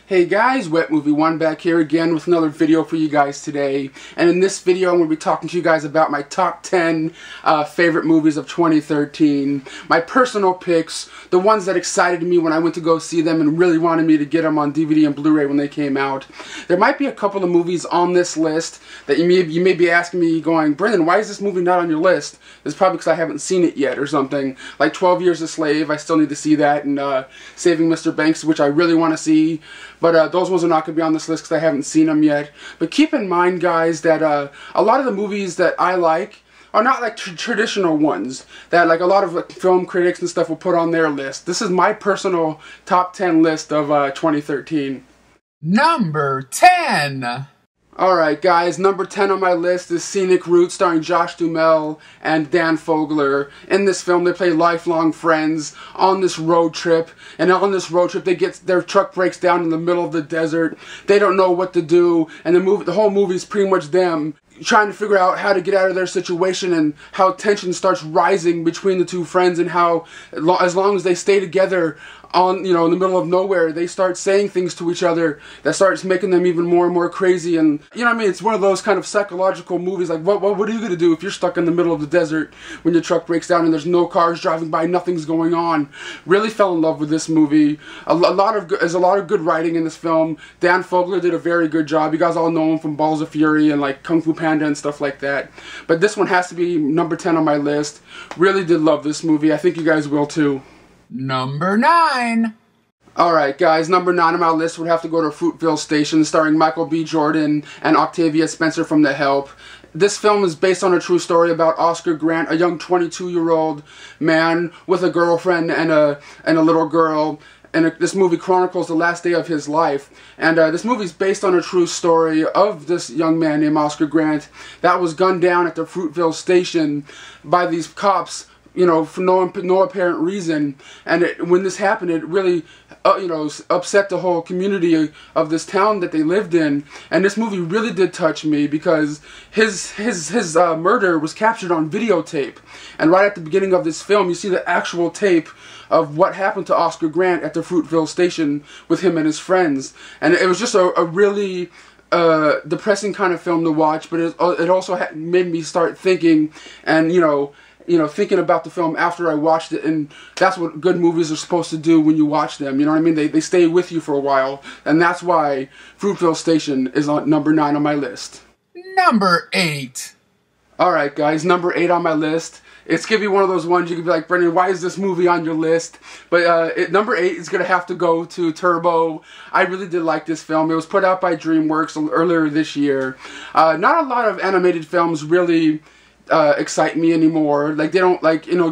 Hey guys, Wet Movie 1 back here again with another video for you guys today. And in this video I'm going to be talking to you guys about my top 10 favorite movies of 2013. My personal picks, the ones that excited me when I went to go see them and really wanted me to get them on DVD and Blu-ray when they came out. There might be a couple of movies on this list that you may be asking me going, Brendan, why is this movie not on your list? It's probably because I haven't seen it yet or something. Like 12 Years a Slave, I still need to see that, and Saving Mr. Banks, which I really want to see. But those ones are not going to be on this list because I haven't seen them yet. But keep in mind, guys, that a lot of the movies that I like are not like traditional ones that like a lot of like, film critics and stuff will put on their list. This is my personal top 10 list of 2013. Number 10. Alright guys, number 10 on my list is Scenic Route, starring Josh Duhamel and Dan Fogler. In this film they play lifelong friends on this road trip, and on this road trip their truck breaks down in the middle of the desert. They don't know what to do, and the whole movie is pretty much them trying to figure out how to get out of their situation, and how tension starts rising between the two friends, and how as long as they stay together in the middle of nowhere, they start saying things to each other that starts making them even more and more crazy. And you know what I mean, it's one of those kind of psychological movies like what are you gonna do if you're stuck in the middle of the desert when your truck breaks down and there's no cars driving by, nothing's going on. Really fell in love with this movie. There's a lot of good writing in this film. Dan Fogler did a very good job. You guys all know him from Balls of Fury and like Kung Fu Panda and stuff like that. But this one has to be number 10 on my list. Really did love this movie. I think you guys will too. Number 9. Alright guys, number 9 on my list would have to go to Fruitvale Station, starring Michael B. Jordan and Octavia Spencer from The Help. This film is based on a true story about Oscar Grant, a young 22-year-old man with a girlfriend and a little girl. And this movie chronicles the last day of his life. And this movie is based on a true story of this young man named Oscar Grant that was gunned down at the Fruitvale Station by these cops, for no apparent reason. And when this happened, it really, upset the whole community of this town that they lived in. And this movie really did touch me because his murder was captured on videotape. And right at the beginning of this film, you see the actual tape of what happened to Oscar Grant at the Fruitvale Station with him and his friends. And it was just a really depressing kind of film to watch, but it also made me start thinking and, thinking about the film after I watched it. And that's what good movies are supposed to do when you watch them. You know what I mean? They stay with you for a while. And that's why Fruitvale Station is on number 9 on my list. Number 8. Alright guys, number 8 on my list. It's going to be one of those ones you could be like, Brendan, why is this movie on your list? But number 8 is going to have to go to Turbo. I really did like this film. It was put out by DreamWorks earlier this year. Not a lot of animated films really excite me anymore. Like, they don't,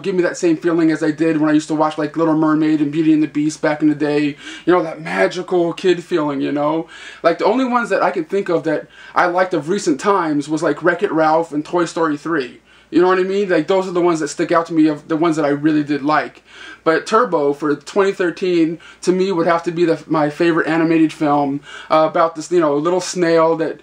give me that same feeling as I did when I used to watch, like, Little Mermaid and Beauty and the Beast back in the day. That magical kid feeling, Like, the only ones that I can think of that I liked of recent times was, like, Wreck-It Ralph and Toy Story 3. You know what I mean? Like, those are the ones that stick out to me, of the ones that I really did like. But Turbo, for 2013, to me would have to be my favorite animated film about this, little snail that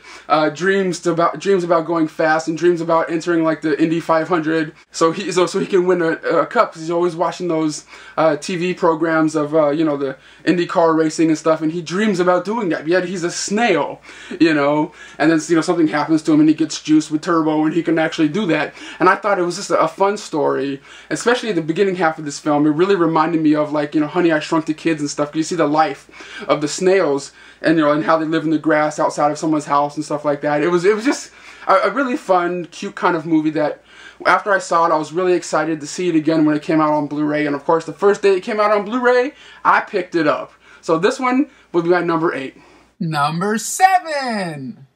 dreams about going fast and dreams about entering like the Indy 500, so he can win a cup, because he's always watching those TV programs of the Indy car racing and stuff, and he dreams about doing that. Yet he's a snail, and then something happens to him and he gets juiced with Turbo and he can actually do that. And I thought it was just a fun story, especially the beginning half of this film. It really reminded me of, like, Honey, I Shrunk the Kids and stuff. You see the life of the snails and, and how they live in the grass outside of someone's house and stuff like that. It was just a really fun, cute kind of movie that, after I saw it, I was really excited to see it again when it came out on Blu-ray. And of course, the first day it came out on Blu-ray, I picked it up. So this one would be my number 8. Number 7.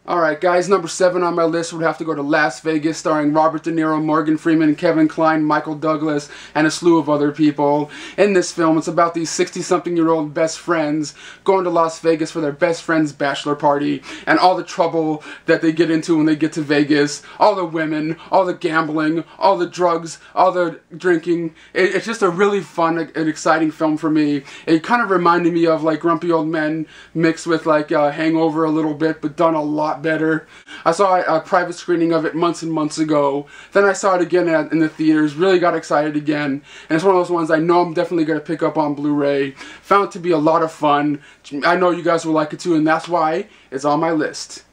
Alright guys, number 7 on my list would have to go to Las Vegas, starring Robert De Niro, Morgan Freeman, Kevin Kline, Michael Douglas, and a slew of other people. In this film, it's about these 60-something-year-old best friends going to Las Vegas for their best friend's bachelor party, and all the trouble that they get into when they get to Vegas, all the women, all the gambling, all the drugs, all the drinking. It's just a really fun and exciting film for me. It kind of reminded me of, like, Grumpy Old Men mixed with, like, Hangover a little bit, but done a lot lot better. I saw a private screening of it months and months ago. Then I saw it again in the theaters, really got excited again. And it's one of those ones I know I'm definitely going to pick up on Blu-ray. Found it to be a lot of fun. I know you guys will like it too, and that's why it's on my list.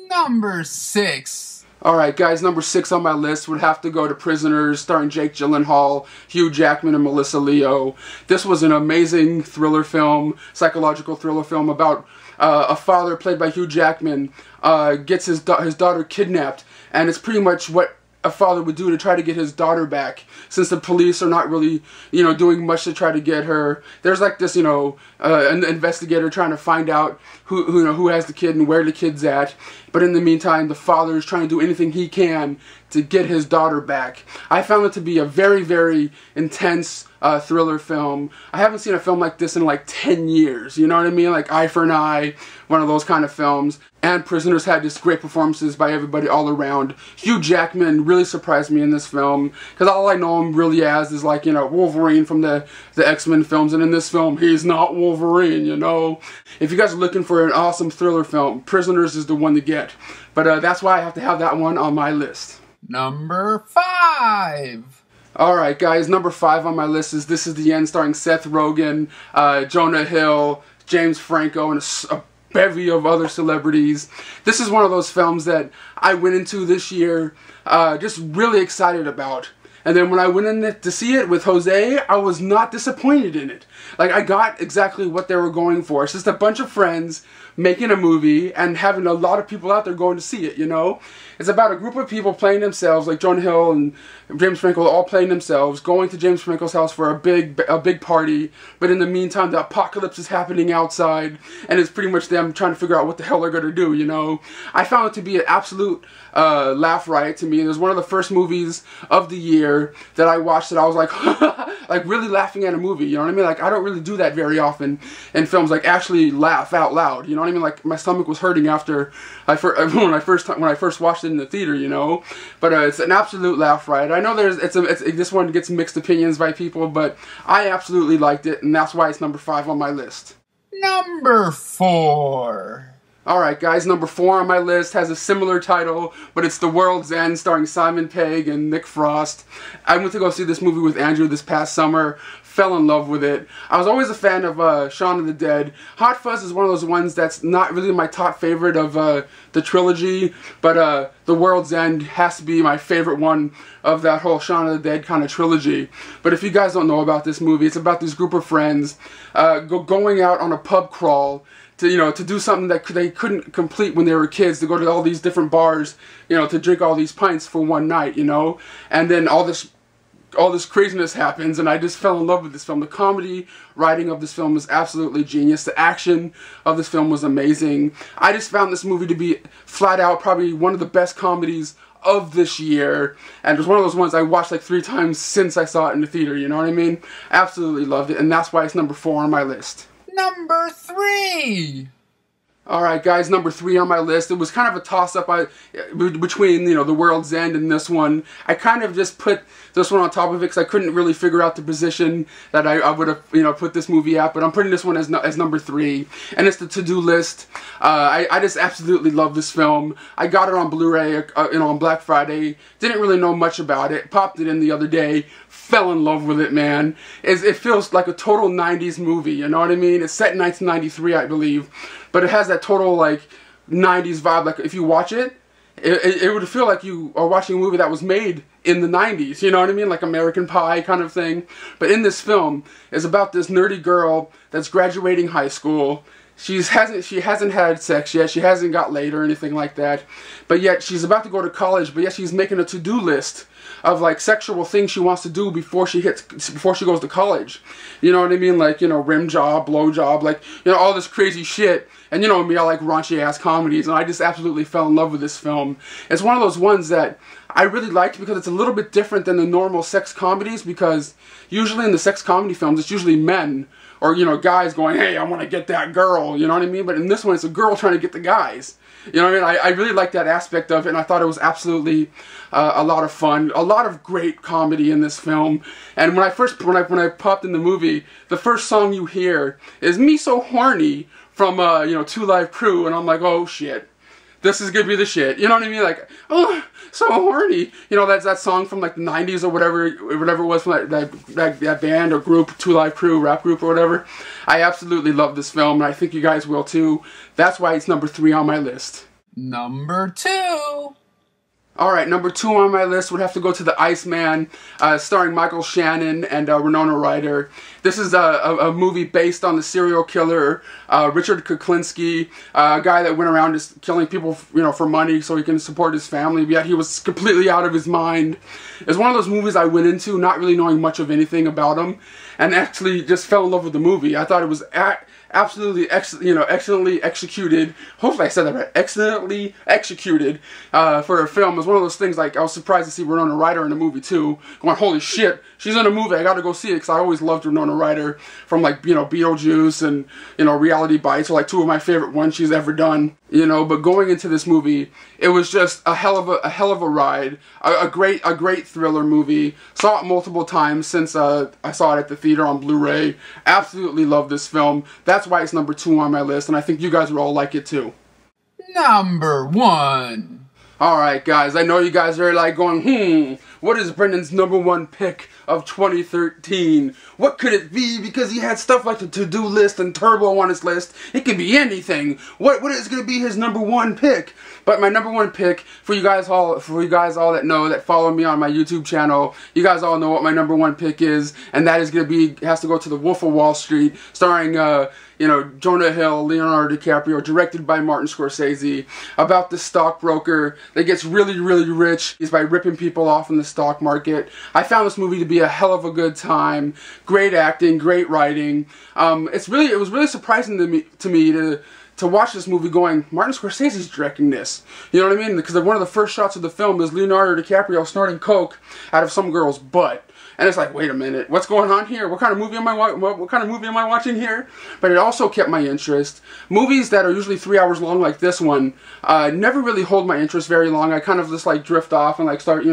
Number 6. Alright guys, number 6 on my list would have to go to Prisoners, starring Jake Gyllenhaal, Hugh Jackman, and Melissa Leo. This was an amazing thriller film, psychological thriller film about a father played by Hugh Jackman gets his daughter kidnapped, and it's pretty much what a father would do to try to get his daughter back, since the police are not really, doing much to try to get her. There's like this, an investigator trying to find out who has the kid and where the kid's at. But in the meantime, the father is trying to do anything he can to get his daughter back. I found it to be a very, very intense thriller film. I haven't seen a film like this in like 10 years, you know what I mean? Like Eye for an Eye, one of those kind of films. And Prisoners had just great performances by everybody all around. Hugh Jackman really surprised me in this film, because all I know him really as is like, Wolverine from the X-Men films, and in this film, he's not Wolverine, If you guys are looking for an awesome thriller film, Prisoners is the one to get. But that's why I have to have that one on my list. Number 5. Alright guys, number 5 on my list is This Is the End, starring Seth Rogen, Jonah Hill, James Franco, and a bevy of other celebrities. This is one of those films that I went into this year just really excited about. And then when I went in to see it with Jose, I was not disappointed in it. Like, I got exactly what they were going for. It's just a bunch of friends making a movie and having a lot of people out there going to see it, It's about a group of people playing themselves, like Jonah Hill and James Franco all playing themselves, going to James Franco's house for a big party, but in the meantime the apocalypse is happening outside, and it's pretty much them trying to figure out what the hell they're going to do, I found it to be an absolute laugh riot to me. It was one of the first movies of the year that I watched that I was like, like really laughing at a movie, you know what I mean? Like, I don't really do that very often in films, like actually laugh out loud, you know what I mean? Like, my stomach was hurting after when I first watched it in the theater, But it's an absolute laugh riot. I know this one gets mixed opinions by people, but I absolutely liked it, and that's why it's number 5 on my list. Number 4. Alright guys, number 4 on my list has a similar title, but it's The World's End, starring Simon Pegg and Nick Frost. I went to go see this movie with Andrew this past summer, fell in love with it. I was always a fan of Shaun of the Dead. Hot Fuzz is one of those ones that's not really my top favorite of the trilogy, but The World's End has to be my favorite one of that whole Shaun of the Dead kind of trilogy. But if you guys don't know about this movie, it's about this group of friends going out on a pub crawl to do something that they couldn't complete when they were kids, to go to all these different bars, to drink all these pints for one night, and then all this craziness happens, and I just fell in love with this film. The comedy writing of this film was absolutely genius. The action of this film was amazing. I just found this movie to be flat out probably one of the best comedies of this year, and it was one of those ones I watched like 3 times since I saw it in the theater, you know what I mean? Absolutely loved it, and that's why it's number 4 on my list. Number 3. Alright guys, number 3 on my list. It was kind of a toss-up between, The World's End and this one. I kind of just put this one on top of it because I couldn't really figure out the position that I would have, put this movie at, but I'm putting this one as number 3. And it's the To-Do List. I just absolutely love this film. I got it on Blu-ray, on Black Friday. Didn't really know much about it. Popped it in the other day. Fell in love with it, man. It feels like a total 90s movie, you know what I mean? It's set in 1993, I believe. But it has that total, like, 90s vibe. Like, if you watch it, it would feel like you are watching a movie that was made in the 90s, you know what I mean? Like American Pie kind of thing. But in this film, it's about this nerdy girl that's graduating high school. She hasn't had sex yet. She hasn't got laid or anything like that. But yet, she's about to go to college, but yet she's making a to-do list of like sexual things she wants to do before she goes to college. You know what I mean? Like, rim job, blow job, like, all this crazy shit. And you know me, I like raunchy ass comedies, and I just absolutely fell in love with this film. It's one of those ones that I really liked because it's a little bit different than the normal sex comedies, because usually in the sex comedy films it's usually men or guys going, hey, I want to get that girl, you know what I mean? But in this one it's a girl trying to get the guys. You know what I mean? I really liked that aspect of it, and I thought it was absolutely a lot of fun. A lot of great comedy in this film. And when I popped in the movie, the first song you hear is Me So Horny from 2 Live Crew, and I'm like, oh shit. this is gonna be the shit. You know what I mean? Like, oh, so horny. You know, that's that song from like the 90s or whatever it was from that band or group, Two Live Crew, rap group or whatever. I absolutely love this film, and I think you guys will too. That's why it's number 3 on my list. Number 2. Alright, number 2 on my list would have to go to The Iceman, starring Michael Shannon and Winona Ryder. This is a movie based on the serial killer Richard Kuklinski, a guy that went around just killing people, you know, for money so he can support his family, yet he was completely out of his mind. It's one of those movies I went into not really knowing much of anything about him, and actually just fell in love with the movie. I thought it was absolutely, excellently executed. Hopefully I said that right. Excellently executed for a film. It was one of those things, like, I was surprised to see Winona Ryder in the movie too. Going, holy shit, she's in a movie, I gotta go see it, because I always loved Winona Ryder from, like, you know, Beetlejuice and, you know, Reality Bites are like 2 of my favorite ones she's ever done. You know, but going into this movie, it was just a hell of a ride. A great thriller movie. Saw it multiple times since I saw it at the theater on Blu-ray. Absolutely love this film. That's why it's number 2 on my list, and I think you guys will all like it too. Number 1. Alright guys, I know you guys are like going, what is Brendan's number 1 pick of 2013? What could it be? Because he had stuff like the to-do list and Turbo on his list. It could be anything. What is going to be his number 1 pick? But my number 1 pick, for you guys all that know, that follow me on my YouTube channel, you guys all know what my number 1 pick is, and that is going to be, has to go to The Wolf of Wall Street, starring you know, Jonah Hill, Leonardo DiCaprio, directed by Martin Scorsese, about this stockbroker that gets really, really rich by ripping people off in the stock market. I found this movie to be a hell of a good time. Great acting, great writing. It was really surprising to me to watch this movie going, Martin Scorsese's directing this. You know what I mean? Because one of the first shots of the film is Leonardo DiCaprio snorting coke out of some girl's butt. And it's like, wait a minute, what's going on here? What kind of movie am I watching here? But it also kept my interest. Movies that are usually 3 hours long, like this one, never really hold my interest very long. I kind of just like drift off and like start,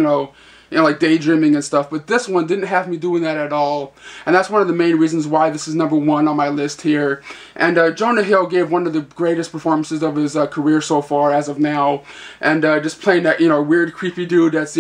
like daydreaming and stuff. But this one didn't have me doing that at all. And that's one of the main reasons why this is number 1 on my list here. And Jonah Hill gave one of the greatest performances of his career so far as of now. And just playing that, weird, creepy dude that's,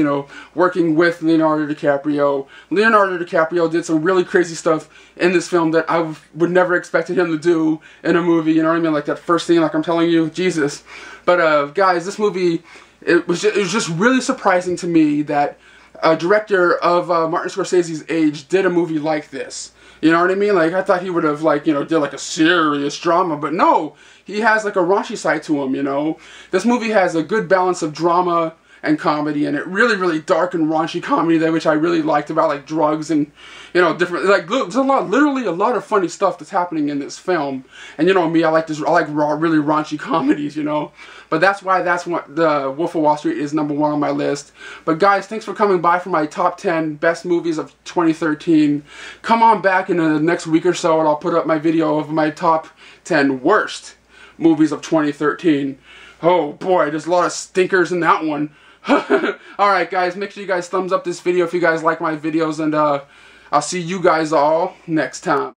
working with Leonardo DiCaprio. Leonardo DiCaprio did some really crazy stuff in this film that I would never expected him to do in a movie. You know what I mean? Like that first scene, like I'm telling you, Jesus. But guys, this movie, it was just really surprising to me that a director of Martin Scorsese's age did a movie like this. You know what I mean? Like, I thought he would have, like, did like a serious drama, but no, he has like a raunchy side to him, This movie has a good balance of drama and comedy, and it really dark and raunchy comedy there, which I really liked, about like drugs and different, like, there's literally a lot of funny stuff that's happening in this film. And me, I like really raunchy comedies, But that's why the Wolf of Wall Street is number 1 on my list. But guys, thanks for coming by for my top 10 best movies of 2013. Come on back in the next week or so, and I'll put up my video of my top 10 worst movies of 2013. Oh boy, there's a lot of stinkers in that one. Alright guys, make sure you guys thumbs up this video if you guys like my videos, and I'll see you guys all next time.